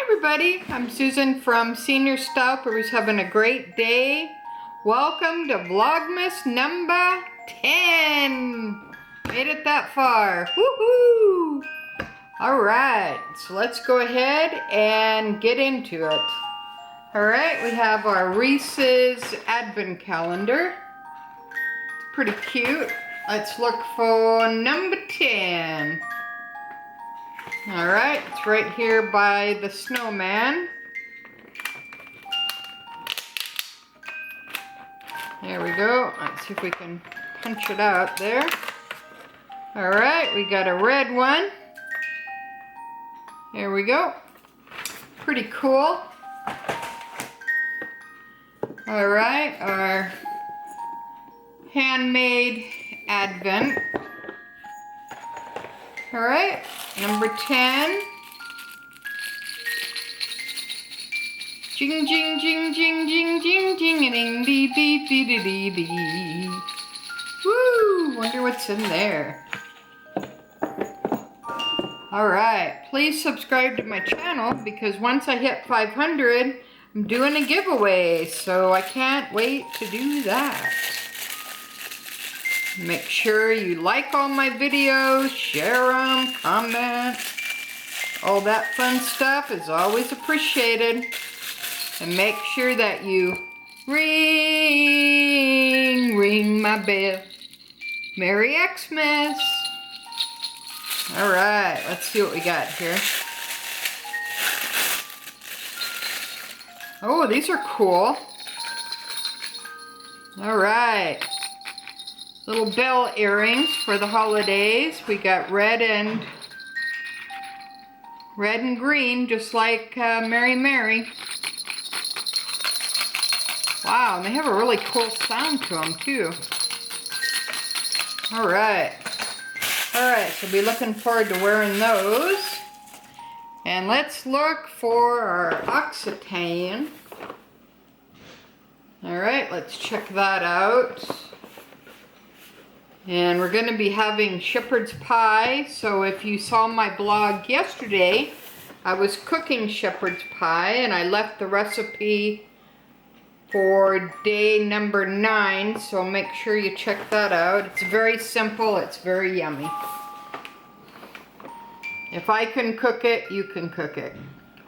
Hi everybody, I'm Susan from Srstyle. Everybody's having a great day. Welcome to Vlogmas number 10. Made it that far. Woohoo! Alright, so let's go ahead and get into it. Alright, we have our Reeses Advent calendar. It's pretty cute. Let's look for number 10. Alright, it's right here by the snowman. There we go. Let's see if we can punch it out there. Alright, we got a red one. There we go. Pretty cool. Alright, our Handmade Advent. Alright, number 10. Jing jing jing jing jing jing jing ding dee dee dee dee dee dee. Woo! Wonder what's in there. Alright, please subscribe to my channel because once I hit 500, I'm doing a giveaway, so I can't wait to do that. Make sure you like all my videos, share them, comment. All that fun stuff is always appreciated. And make sure that you ring my bell. Merry Xmas. Alright, let's see what we got here. Oh, these are cool. Alright. Little bell earrings for the holidays. We got red and green, just like Mary Mary. Wow, and they have a really cool sound to them too. Alright. Alright, so be looking forward to wearing those. And let's look for our Occitane. Alright, let's check that out. And we're going to be having shepherd's pie. So if you saw my blog yesterday, I was cooking shepherd's pie and I left the recipe for day number 9. So make sure you check that out. It's very simple. It's very yummy. If I can cook it, you can cook it.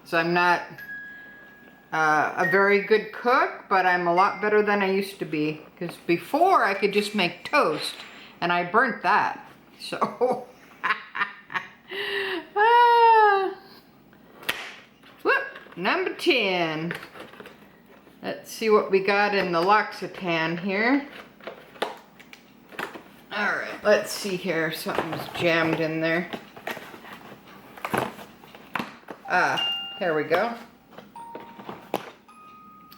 So I'm not a very good cook, but I'm a lot better than I used to be. Because before I could just make toast. And I burnt that, so. Whoop, number 10. Let's see what we got in the Occitane here. Alright, let's see here. Something's jammed in there. Here we go.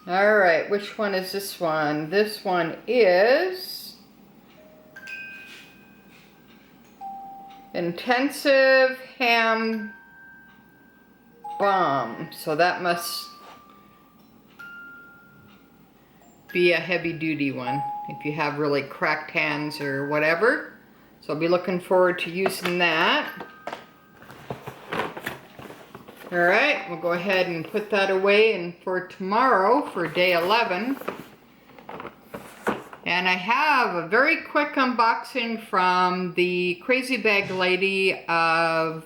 Alright, which one is this one? This one is Intensive Ham Bomb. So that must be a heavy duty one if you have really cracked hands or whatever. So I'll be looking forward to using that. Alright, we'll go ahead and put that away and for tomorrow for day 11. And I have a very quick unboxing from the CRAZYBAGLADY of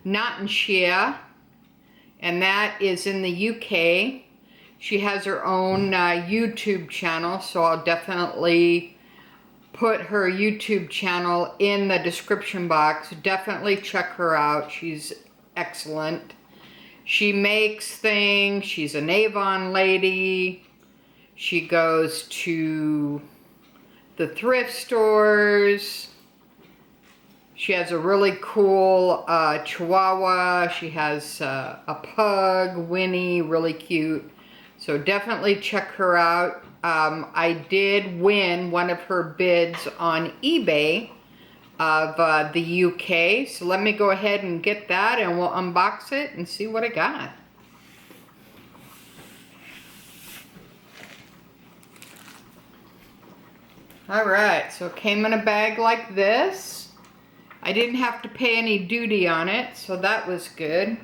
Nottinghamshire, and that is in the UK. She has her own YouTube channel, so I'll definitely put her YouTube channel in the description box. Definitely check her out. She's excellent. She makes things. She's an Avon lady. She goes to the thrift stores. She has a really cool Chihuahua. She has a pug, Winnie, really cute. So definitely check her out. I did win one of her bids on eBay of the UK. So let me go ahead and get that and we'll unbox it and see what I got. Alright, so it came in a bag like this. I didn't have to pay any duty on it, so that was good.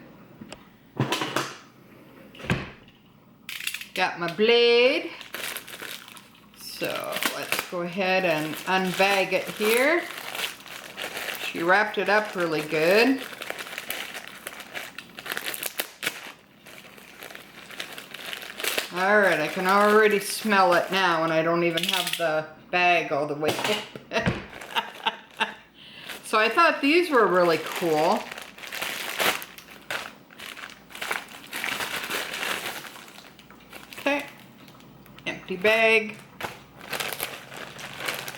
Got my blade. So let's go ahead and unbag it here. She wrapped it up really good. Alright, I can already smell it now, and I don't even have the bag all the way open. So I thought these were really cool. Okay, empty bag.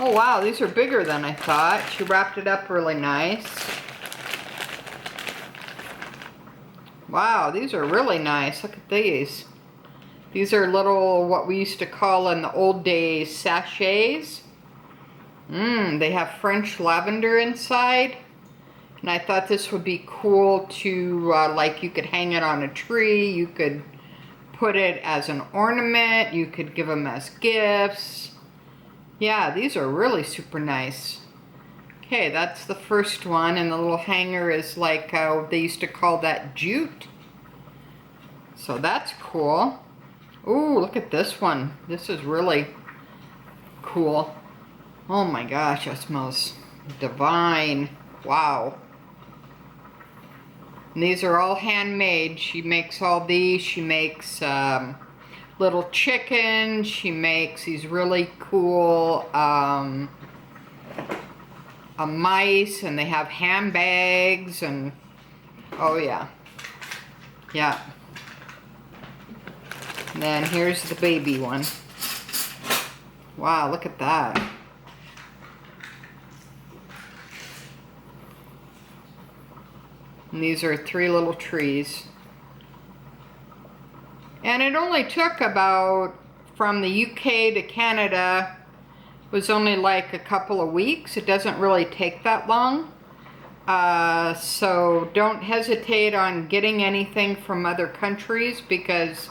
Oh wow, these are bigger than I thought. She wrapped it up really nice. Wow, these are really nice. Look at these. These are little, what we used to call in the old days, sachets. They have French lavender inside. And I thought this would be cool to, like you could hang it on a tree. You could put it as an ornament. You could give them as gifts. Yeah, these are really super nice. Okay, that's the first one. And the little hanger is like, they used to call that jute. So that's cool. Ooh, look at this one. This is really cool. Oh my gosh, that smells divine. Wow. And these are all handmade. She makes all these. She makes little chickens. She makes these really cool mice, and they have handbags, and oh yeah. Yeah. And then here's the baby one. Wow, look at that. And these are 3 little trees. And it only took about, from the UK to Canada, was only like a couple of weeks. It doesn't really take that long. So don't hesitate on getting anything from other countries, because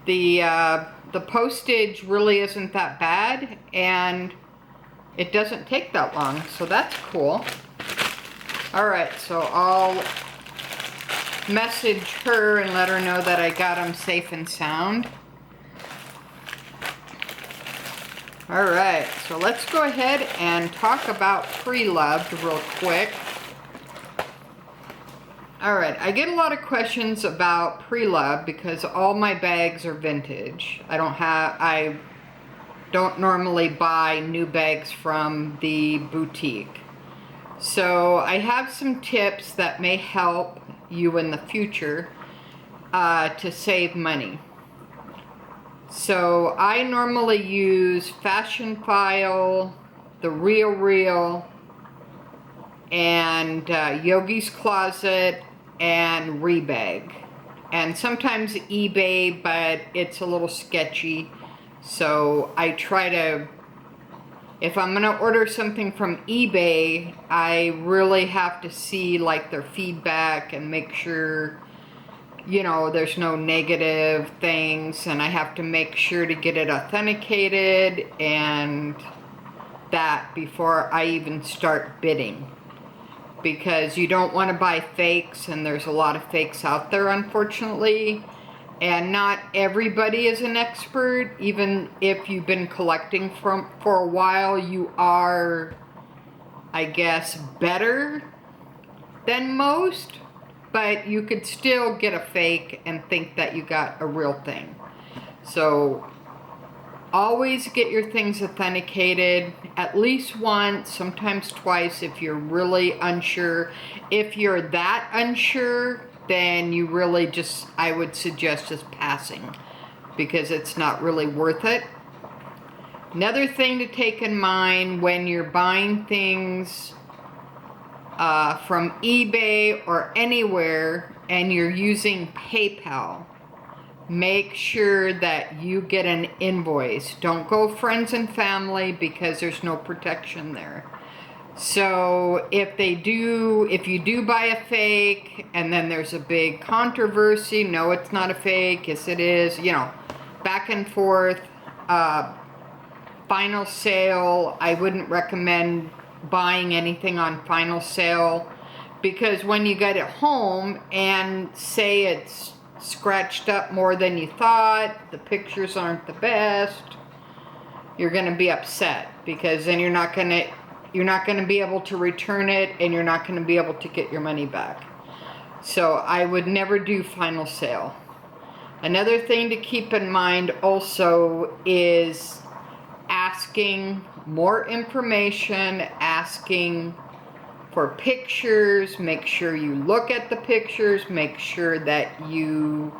the postage really isn't that bad, and it doesn't take that long, so that's cool. Alright, so I'll message her and let her know that I got them safe and sound. Alright, so let's go ahead and talk about pre-loved real quick. Alright, I get a lot of questions about pre-loved because all my bags are vintage. I don't normally buy new bags from the boutique. So I have some tips that may help you in the future to save money. So I normally use Fashion File, The Real Real, and Yogi's Closet, and Rebag, and sometimes eBay, but it's a little sketchy. So I try to, if I'm gonna order something from eBay, I really have to see like their feedback and make sure, you know, there's no negative things, and I have to make sure to get it authenticated and that before I even start bidding. Because you don't want to buy fakes, and there's a lot of fakes out there, unfortunately, and not everybody is an expert. Even if you've been collecting for a while, you are, I guess, better than most, but you could still get a fake and think that you got a real thing. So always get your things authenticated at least once, sometimes twice if you're really unsure. If you're that unsure, then you really just, I would suggest just passing, because it's not really worth it. Another thing to take in mind when you're buying things from eBay or anywhere and you're using PayPal, make sure that you get an invoice. Don't go friends and family, because there's no protection there. So if you do buy a fake and then there's a big controversy, no, it's not a fake, yes it is, you know, back and forth, final sale, I wouldn't recommend buying anything on final sale, because when you get it home and say it's scratched up more than you thought, the pictures aren't the best, you're going to be upset, because then you're not going to be able to return it, and you're not going to be able to get your money back. So I would never do final sale. Another thing to keep in mind also is asking more information, asking for pictures. Make sure you look at the pictures, make sure that you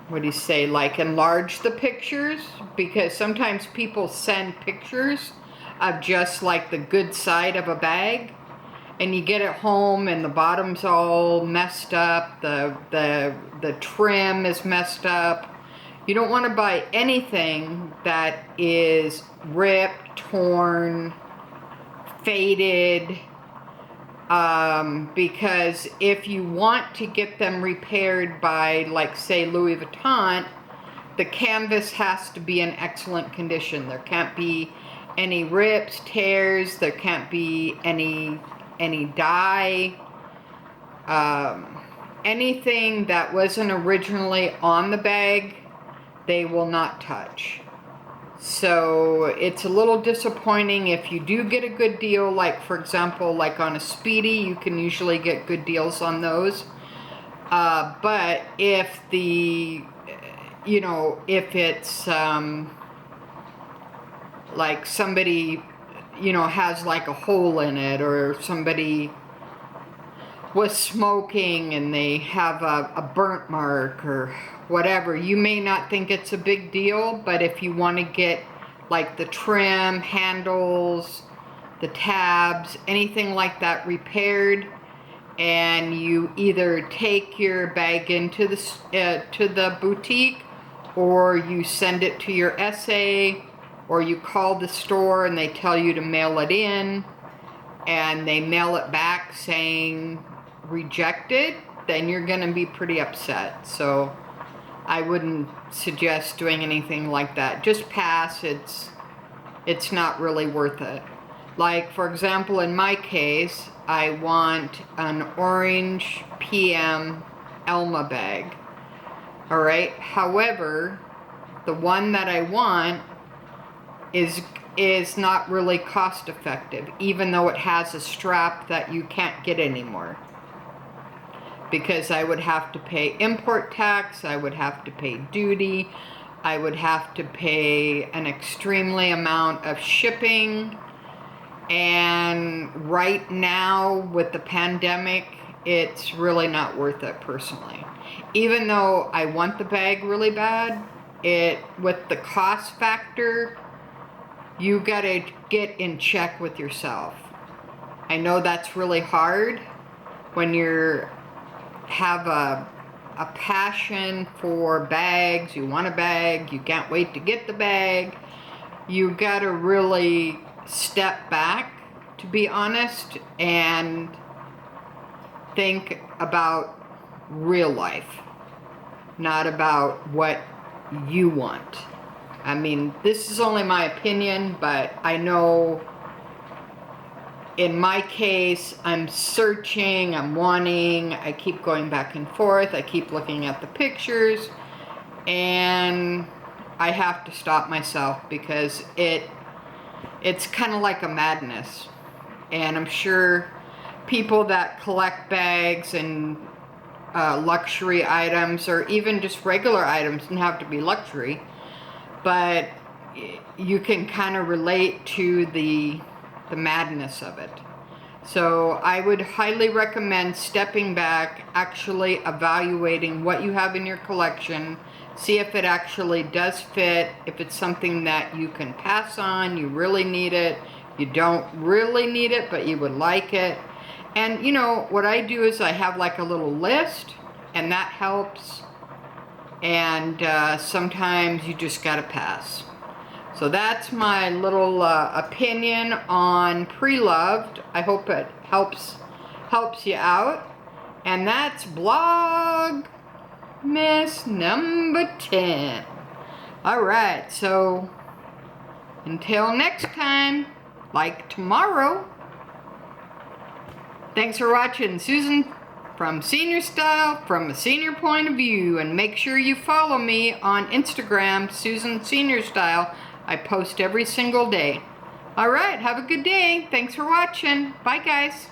what do you say, like enlarge the pictures, because sometimes people send pictures of just like the good side of a bag, and you get it home and the bottom's all messed up, the trim is messed up. You don't want to buy anything that is ripped, torn, faded, because if you want to get them repaired by, like, say, Louis Vuitton, the canvas has to be in excellent condition. There can't be any rips, tears, there can't be any dye, anything that wasn't originally on the bag, they will not touch. So it's a little disappointing if you do get a good deal, like for example, like on a Speedy, you can usually get good deals on those. But if if it's like somebody, has like a hole in it, or somebody was smoking and they have a burnt mark or whatever, you may not think it's a big deal, but if you want to get like the trim, handles, the tabs, anything like that repaired, and you either take your bag into to the boutique, or you send it to your SA, or you call the store and they tell you to mail it in, and they mail it back saying rejected, then you're gonna be pretty upset. So I wouldn't suggest doing anything like that. Just pass. It's not really worth it. Like for example, in my case, I want an orange PM Elma bag. All right. However, the one that I want is not really cost effective, even though it has a strap that you can't get anymore. Because I would have to pay import tax, I would have to pay duty, I would have to pay an extremely amount of shipping, and right now with the pandemic, it's really not worth it personally. Even though I want the bag really bad, with the cost factor, you gotta get in check with yourself. I know that's really hard when you're have a passion for bags, you want a bag, you can't wait to get the bag. You gotta really step back, to be honest, and think about real life, not about what you want. I mean, this is only my opinion, but I know in my case, I'm searching, I'm wanting, I keep going back and forth, I keep looking at the pictures, and I have to stop myself because it's kind of like a madness. And I'm sure people that collect bags and luxury items, or even just regular items, doesn't have to be luxury, but you can kind of relate to the madness of it. So I would highly recommend stepping back, actually evaluating what you have in your collection, see if it actually does fit, if it's something that you can pass on, you really need it, you don't really need it, but you would like it. And what I do is I have like a little list, and that helps. And sometimes you just gotta pass. So that's my little opinion on pre-loved. I hope it helps you out. And that's Vlogmas number 10. Alright, so until next time, like tomorrow. Thanks for watching. Susan from senior style, from a senior point of view. And make sure you follow me on Instagram, Susan Senior Style. I post every single day. All right, have a good day. Thanks for watching. Bye, guys.